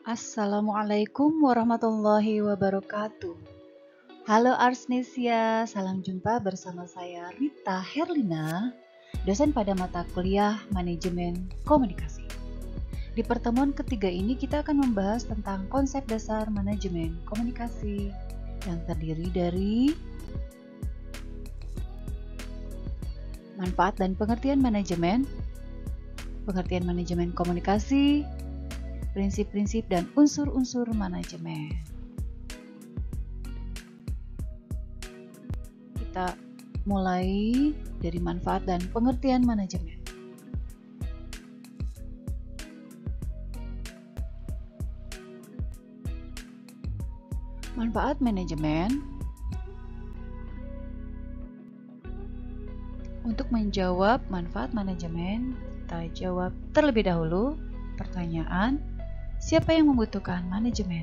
Assalamualaikum warahmatullahi wabarakatuh. Halo Arsnesia, salam jumpa bersama saya Rita Herlina, dosen pada mata kuliah Manajemen Komunikasi. Di pertemuan ketiga ini kita akan membahas tentang konsep dasar manajemen komunikasi yang terdiri dari manfaat dan pengertian manajemen komunikasi, prinsip-prinsip dan unsur-unsur manajemen. Kita mulai dari manfaat dan pengertian manajemen. Manfaat manajemen. Untuk menjawab manfaat manajemen, kita jawab terlebih dahulu pertanyaan, siapa yang membutuhkan manajemen?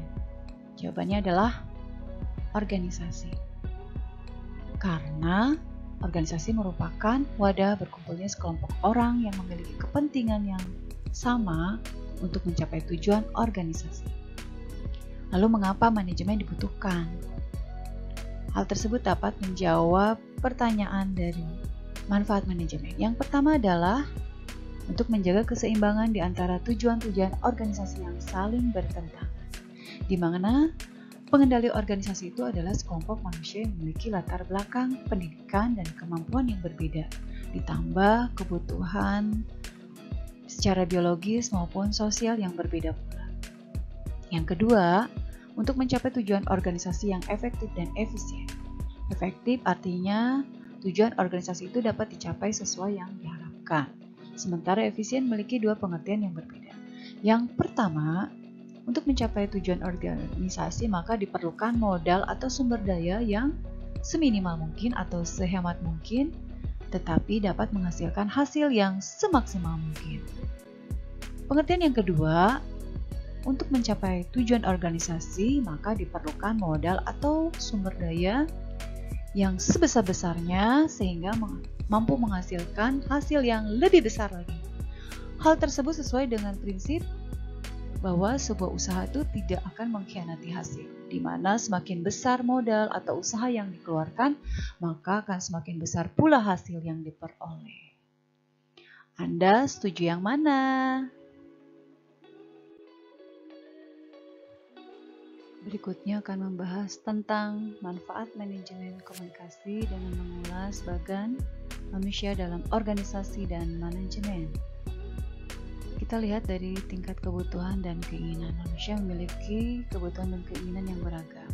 Jawabannya adalah organisasi. Karena organisasi merupakan wadah berkumpulnya sekelompok orang yang memiliki kepentingan yang sama untuk mencapai tujuan organisasi. Lalu mengapa manajemen dibutuhkan? Hal tersebut dapat menjawab pertanyaan dari manfaat manajemen. Yang pertama adalah untuk menjaga keseimbangan di antara tujuan-tujuan organisasi yang saling bertentangan, di mana pengendali organisasi itu adalah sekelompok manusia yang memiliki latar belakang pendidikan dan kemampuan yang berbeda, ditambah kebutuhan secara biologis maupun sosial yang berbeda pula. Yang kedua, untuk mencapai tujuan organisasi yang efektif dan efisien. Efektif artinya tujuan organisasi itu dapat dicapai sesuai yang diharapkan. Sementara efisien memiliki dua pengertian yang berbeda. Yang pertama, untuk mencapai tujuan organisasi maka diperlukan modal atau sumber daya yang seminimal mungkin atau sehemat mungkin, tetapi dapat menghasilkan hasil yang semaksimal mungkin. Pengertian yang kedua, untuk mencapai tujuan organisasi maka diperlukan modal atau sumber daya yang sebesar-besarnya sehingga mampu menghasilkan hasil yang lebih besar lagi. Hal tersebut sesuai dengan prinsip bahwa sebuah usaha itu tidak akan mengkhianati hasil, di mana semakin besar modal atau usaha yang dikeluarkan, maka akan semakin besar pula hasil yang diperoleh. Anda setuju yang mana? Berikutnya akan membahas tentang manfaat manajemen komunikasi dengan mengulas bagan manusia dalam organisasi dan manajemen. Kita lihat dari tingkat kebutuhan dan keinginan. Manusia memiliki kebutuhan dan keinginan yang beragam.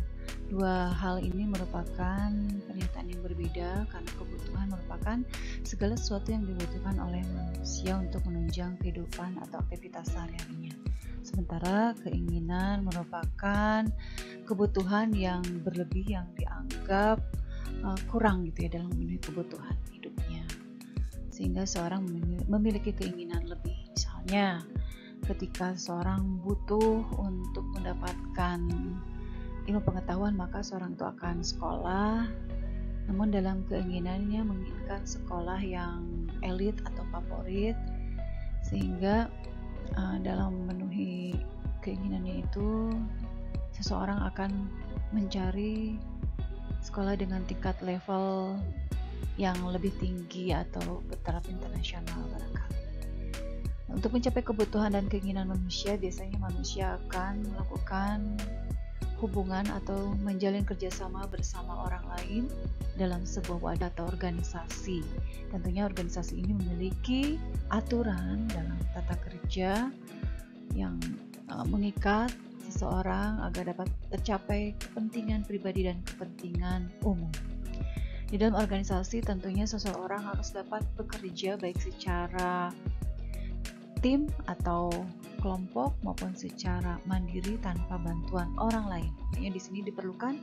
Dua hal ini merupakan pernyataan yang berbeda karena kebutuhan merupakan segala sesuatu yang dibutuhkan oleh manusia untuk menunjang kehidupan atau aktivitas sehari-harinya. Sementara keinginan merupakan kebutuhan yang berlebih yang dianggap kurang gitu ya dalam memenuhi kebutuhan hidupnya. Sehingga seorang memiliki keinginan lebih. Misalnya ketika seorang butuh untuk mendapatkan ilmu pengetahuan maka seorang itu akan sekolah, namun dalam keinginannya menginginkan sekolah yang elit atau favorit, sehingga dalam memenuhi keinginannya itu seseorang akan mencari sekolah dengan tingkat level yang lebih tinggi atau bertaraf internasional barangkali. Untuk mencapai kebutuhan dan keinginan manusia, biasanya manusia akan melakukan hubungan atau menjalin kerjasama bersama orang lain dalam sebuah wadah atau organisasi. Tentunya organisasi ini memiliki aturan dalam tata kerja yang mengikat seseorang agar dapat tercapai kepentingan pribadi dan kepentingan umum. Di dalam organisasi tentunya seseorang harus dapat bekerja baik secara tim atau kelompok maupun secara mandiri tanpa bantuan orang lain. Makanya di sini diperlukan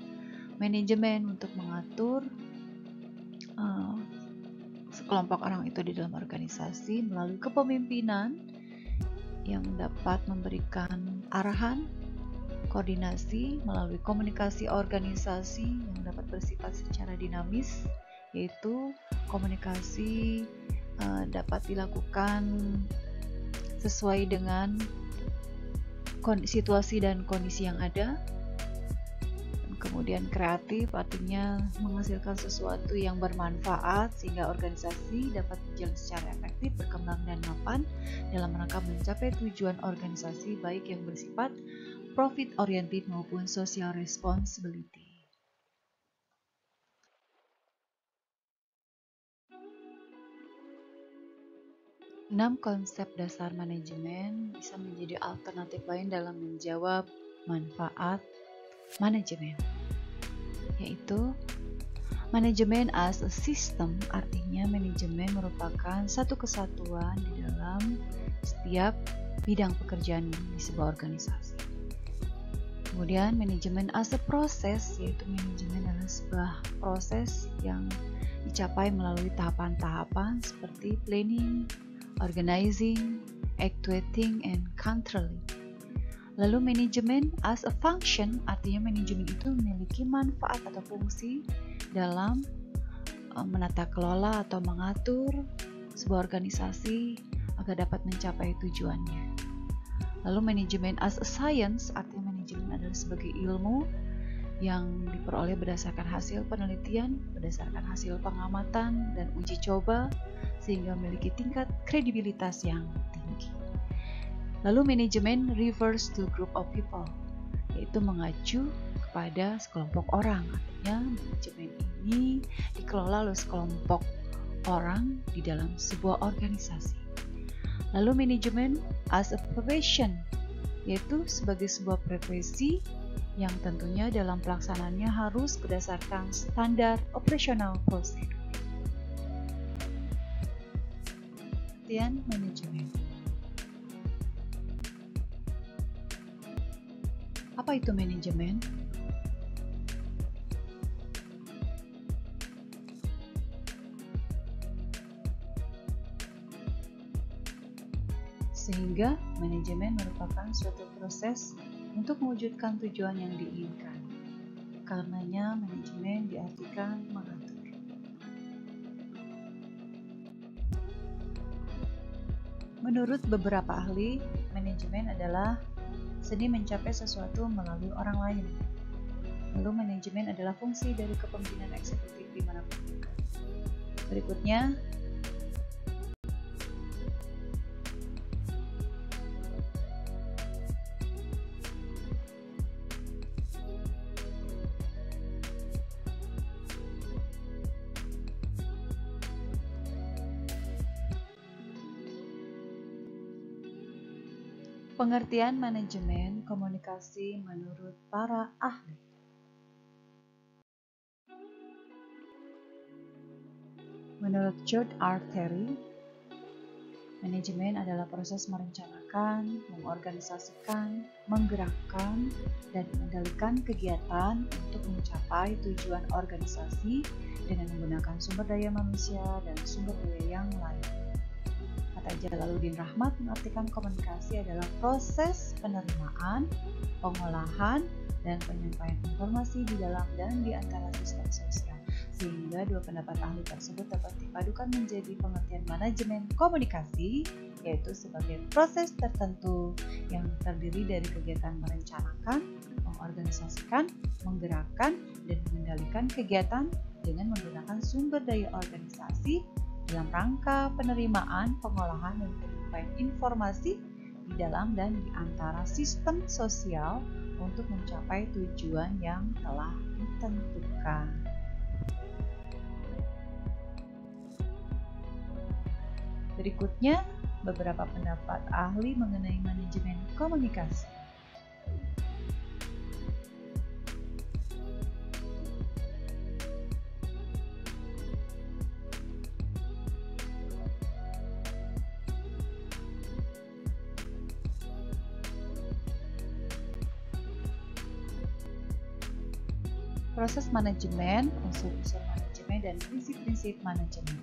manajemen untuk mengatur sekelompok orang itu di dalam organisasi melalui kepemimpinan yang dapat memberikan arahan, koordinasi melalui komunikasi organisasi yang dapat bersifat secara dinamis, yaitu komunikasi dapat dilakukan sesuai dengan situasi dan kondisi yang ada. Kemudian kreatif artinya menghasilkan sesuatu yang bermanfaat sehingga organisasi dapat berjalan secara efektif, berkembang dan mapan dalam rangka mencapai tujuan organisasi baik yang bersifat profit oriented maupun social responsibility. Enam konsep dasar manajemen bisa menjadi alternatif lain dalam menjawab manfaat manajemen, yaitu manajemen as a system, artinya manajemen merupakan satu kesatuan di dalam setiap bidang pekerjaan di sebuah organisasi. Kemudian manajemen as a process, yaitu manajemen adalah sebuah proses yang dicapai melalui tahapan-tahapan seperti planning, organizing, actuating, and controlling. Lalu manajemen as a function, artinya manajemen itu memiliki manfaat atau fungsi dalam menata kelola atau mengatur sebuah organisasi agar dapat mencapai tujuannya. Lalu manajemen as a science, artinya manajemen adalah sebagai ilmu yang diperoleh berdasarkan hasil penelitian, berdasarkan hasil pengamatan dan uji coba, sehingga memiliki tingkat kredibilitas yang tinggi. Lalu manajemen refers to group of people, yaitu mengacu kepada sekelompok orang. Artinya manajemen ini dikelola oleh sekelompok orang di dalam sebuah organisasi. Lalu manajemen as a profession, yaitu sebagai sebuah profesi yang tentunya dalam pelaksanaannya harus berdasarkan standar operasional prosedur. Pengertian manajemen. Apa itu manajemen? Sehingga manajemen merupakan suatu proses untuk mewujudkan tujuan yang diinginkan. Karenanya manajemen diartikan mengatur. Menurut beberapa ahli, manajemen adalah seni mencapai sesuatu melalui orang lain. Lalu manajemen adalah fungsi dari kepemimpinan eksekutif dimanapun juga. Berikutnya, pengertian manajemen komunikasi menurut para ahli. Menurut George R. Terry, manajemen adalah proses merencanakan, mengorganisasikan, menggerakkan, dan mengendalikan kegiatan untuk mencapai tujuan organisasi dengan menggunakan sumber daya manusia dan sumber daya yang lain. Kata Jalaluddin Rahmat mengartikan komunikasi adalah proses penerimaan, pengolahan, dan penyampaian informasi di dalam dan di antara sistem sosial. Sehingga dua pendapat ahli tersebut dapat dipadukan menjadi pengertian manajemen komunikasi, yaitu sebagai proses tertentu yang terdiri dari kegiatan merencanakan, mengorganisasikan, menggerakkan, dan mengendalikan kegiatan dengan menggunakan sumber daya organisasi dalam rangka penerimaan, pengolahan, dan penyampaian informasi di dalam dan di antara sistem sosial untuk mencapai tujuan yang telah ditentukan. Berikutnya, beberapa pendapat ahli mengenai manajemen komunikasi. Proses manajemen, unsur-unsur manajemen, dan prinsip-prinsip manajemen.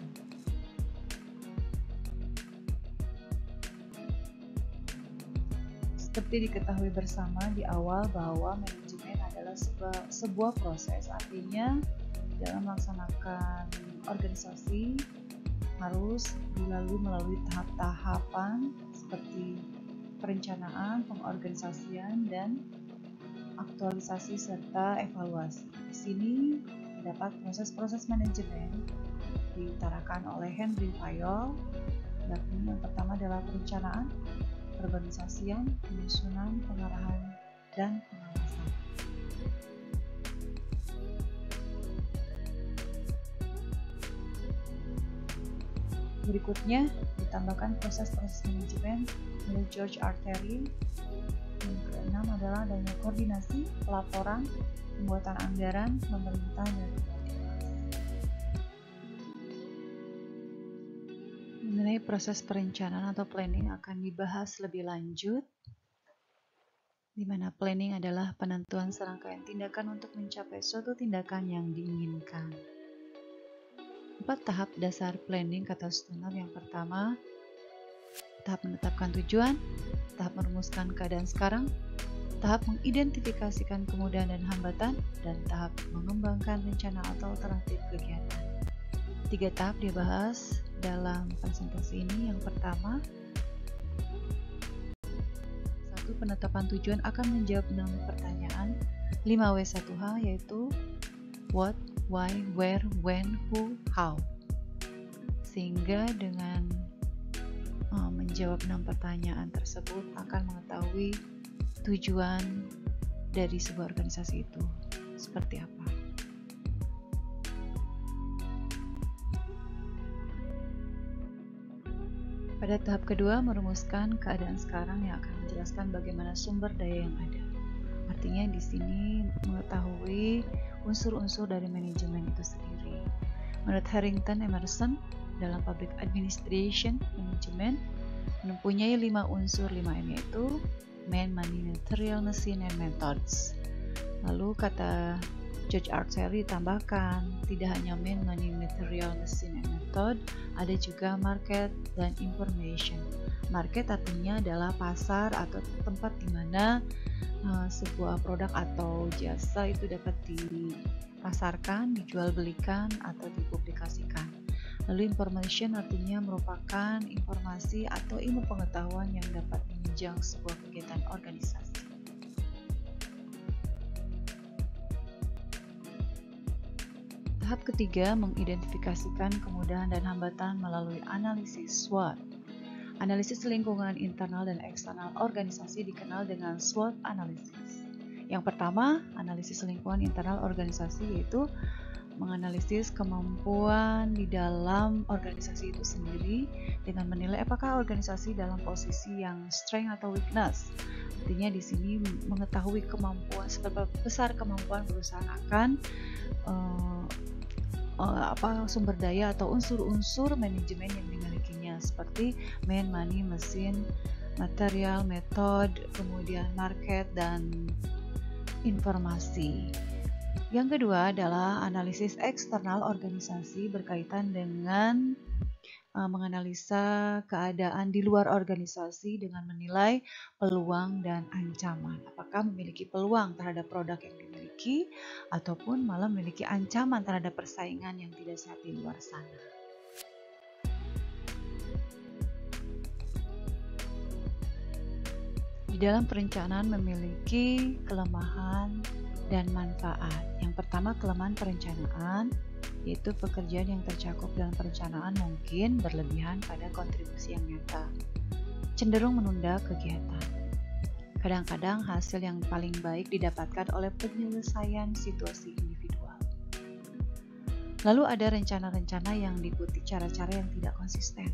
Seperti diketahui bersama di awal bahwa manajemen adalah sebuah proses, artinya dalam melaksanakan organisasi harus dilalui melalui tahap-tahapan seperti perencanaan, pengorganisasian, dan aktualisasi serta evaluasi. Di sini terdapat proses-proses manajemen diutarakan oleh Henry Fayol, yakni yang pertama adalah perencanaan, perorganisasian, penyusunan, pengarahan, dan pengawasan. Berikutnya ditambahkan proses-proses manajemen oleh George R. Terry. Yang keenam adalah adanya koordinasi, pelaporan, pembuatan anggaran, pemerintah, dan mengenai proses perencanaan atau planning akan dibahas lebih lanjut, di mana planning adalah penentuan serangkaian tindakan untuk mencapai suatu tindakan yang diinginkan. 4 tahap dasar planning kata Stoner. Yang pertama, tahap menetapkan tujuan, tahap merumuskan keadaan sekarang, tahap mengidentifikasikan kemudahan dan hambatan, dan tahap mengembangkan rencana atau alternatif kegiatan. 3 tahap dibahas dalam presentasi ini. Yang pertama, 1. Penetapan tujuan akan menjawab 6 pertanyaan 5W1H, yaitu what, why, where, when, who, how. Sehingga dengan menjawab 6 pertanyaan tersebut akan mengetahui tujuan dari sebuah organisasi itu seperti apa. Pada tahap kedua, merumuskan keadaan sekarang yang akan menjelaskan bagaimana sumber daya yang ada. Artinya di sini mengetahui unsur-unsur dari manajemen itu sendiri. Menurut Harrington Emerson, dalam Public Administration Management mempunyai 5 unsur 5M, yaitu Man, Money, Material, Machine, and Methods. Lalu kata George R. Terry tambahkan, tidak hanya Man, Money, Material, Machine, and Method, ada juga Market dan Information. Market artinya adalah pasar atau tempat di mana sebuah produk atau jasa itu dapat dipasarkan, dijual belikan, atau dipublikasikan. Lalu information artinya merupakan informasi atau ilmu pengetahuan yang dapat menunjang sebuah kegiatan organisasi. Tahap ketiga, mengidentifikasikan kemudahan dan hambatan melalui analisis SWOT. Analisis lingkungan internal dan eksternal organisasi dikenal dengan SWOT analisis. Yang pertama, analisis lingkungan internal organisasi, yaitu menganalisis kemampuan di dalam organisasi itu sendiri dengan menilai apakah organisasi dalam posisi yang strength atau weakness. Artinya di sini mengetahui kemampuan, seberapa besar kemampuan perusahaan akan sumber daya atau unsur-unsur manajemen yang dimilikinya, seperti man, money, mesin, material, metode, kemudian market, dan informasi. Yang kedua adalah analisis eksternal organisasi, berkaitan dengan menganalisa keadaan di luar organisasi dengan menilai peluang dan ancaman. Apakah memiliki peluang terhadap produk yang dimiliki ataupun malah memiliki ancaman terhadap persaingan yang tidak sehat di luar sana. Di dalam perencanaan memiliki kelemahan dan manfaat. Yang pertama, kelemahan perencanaan, yaitu pekerjaan yang tercakup dalam perencanaan mungkin berlebihan pada kontribusi yang nyata, cenderung menunda kegiatan. Kadang-kadang hasil yang paling baik didapatkan oleh penyelesaian situasi individual. Lalu ada rencana-rencana yang diikuti cara-cara yang tidak konsisten.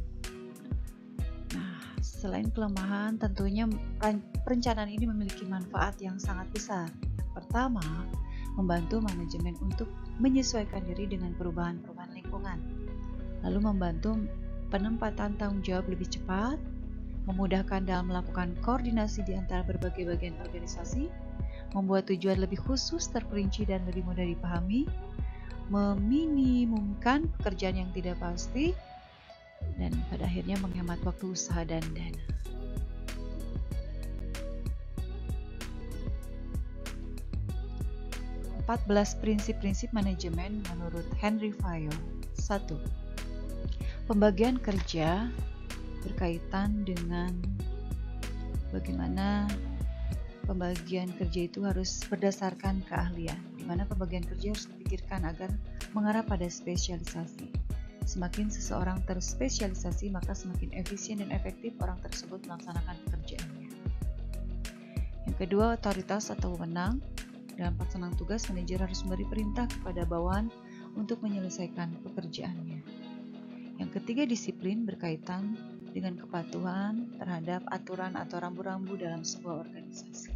Nah, selain kelemahan, tentunya perencanaan ini memiliki manfaat yang sangat besar. Pertama, membantu manajemen untuk menyesuaikan diri dengan perubahan-perubahan lingkungan, lalu membantu penempatan tanggung jawab lebih cepat, memudahkan dalam melakukan koordinasi di antara berbagai bagian organisasi, membuat tujuan lebih khusus, terperinci, dan lebih mudah dipahami, meminimumkan pekerjaan yang tidak pasti, dan pada akhirnya menghemat waktu usaha dan dana. 14 prinsip-prinsip manajemen menurut Henry Fayol. 1. Pembagian kerja berkaitan dengan bagaimana pembagian kerja itu harus berdasarkan keahlian, di mana pembagian kerja harus dipikirkan agar mengarah pada spesialisasi. Semakin seseorang terspesialisasi, maka semakin efisien dan efektif orang tersebut melaksanakan pekerjaannya. Yang kedua, otoritas atau wewenang. Dalam pelaksanaan tugas, manajer harus memberi perintah kepada bawahan untuk menyelesaikan pekerjaannya. Yang ketiga, disiplin berkaitan dengan kepatuhan terhadap aturan atau rambu-rambu dalam sebuah organisasi.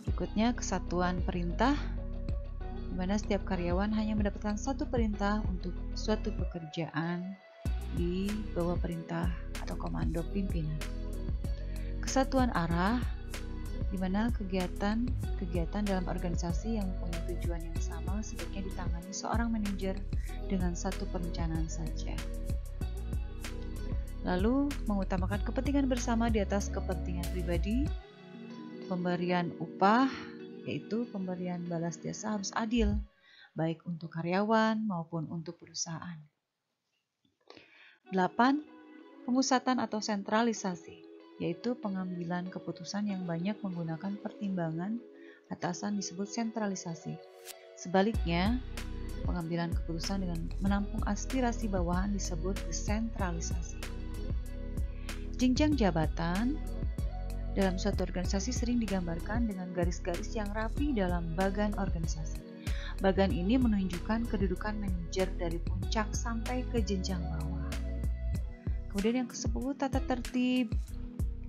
Berikutnya, kesatuan perintah, di mana setiap karyawan hanya mendapatkan satu perintah untuk suatu pekerjaan di bawah perintah atau komando pimpinan. Kesatuan arah, di mana kegiatan dalam organisasi yang mempunyai tujuan yang sama sebaiknya ditangani seorang manajer dengan satu perencanaan saja. Lalu, mengutamakan kepentingan bersama di atas kepentingan pribadi. Pemberian upah, yaitu pemberian balas jasa harus adil, baik untuk karyawan maupun untuk perusahaan. 8. Pemusatan atau sentralisasi, yaitu pengambilan keputusan yang banyak menggunakan pertimbangan atasan disebut sentralisasi. Sebaliknya, pengambilan keputusan dengan menampung aspirasi bawahan disebut desentralisasi. Jenjang jabatan dalam suatu organisasi sering digambarkan dengan garis-garis yang rapi dalam bagan organisasi. Bagan ini menunjukkan kedudukan manajer dari puncak sampai ke jenjang bawah. Kemudian yang ke-10, tata tertib.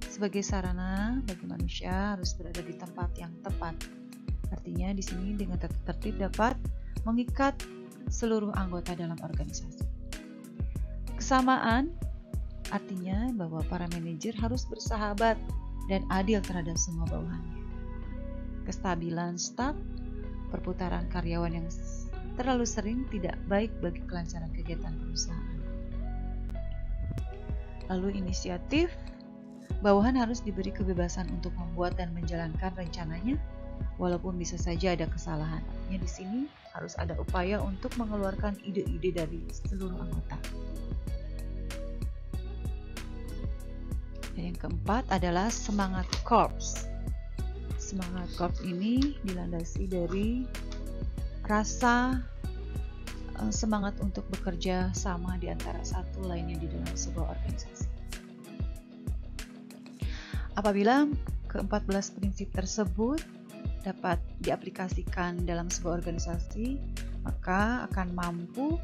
Sebagai sarana bagi manusia harus berada di tempat yang tepat. Artinya di sini dengan tata tertib dapat mengikat seluruh anggota dalam organisasi. Kesamaan artinya bahwa para manajer harus bersahabat dan adil terhadap semua bawahannya. Kestabilan staf, perputaran karyawan yang terlalu sering tidak baik bagi kelancaran kegiatan perusahaan. Lalu inisiatif, bawahan harus diberi kebebasan untuk membuat dan menjalankan rencananya, walaupun bisa saja ada kesalahan. Artinya di sini harus ada upaya untuk mengeluarkan ide-ide dari seluruh anggota. Dan yang keempat adalah semangat korps. Semangat korps ini dilandasi dari rasa semangat untuk bekerja sama di antara satu lainnya di dalam sebuah organisasi. Apabila ke-14 prinsip tersebut dapat diaplikasikan dalam sebuah organisasi, maka akan mampu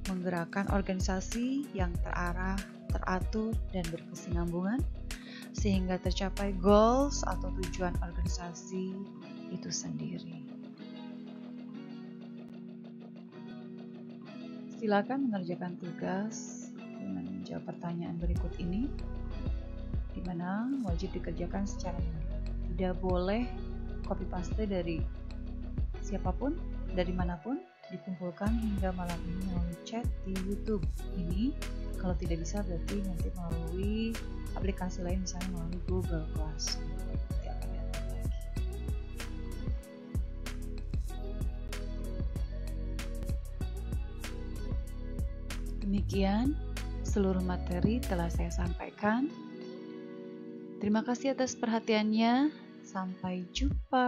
menggerakkan organisasi yang terarah, teratur, dan berkesinambungan sehingga tercapai goals atau tujuan organisasi itu sendiri. Silakan mengerjakan tugas dengan menjawab pertanyaan berikut ini, di mana wajib dikerjakan secara mandiri. Tidak boleh copy paste dari siapapun, dari manapun, dikumpulkan hingga malam ini melalui chat di YouTube. Ini kalau tidak bisa berarti nanti melalui aplikasi lain, misalnya melalui Google Class. Nanti akan diatur lagi. Demikian seluruh materi telah saya sampaikan. Terima kasih atas perhatiannya. Sampai jumpa.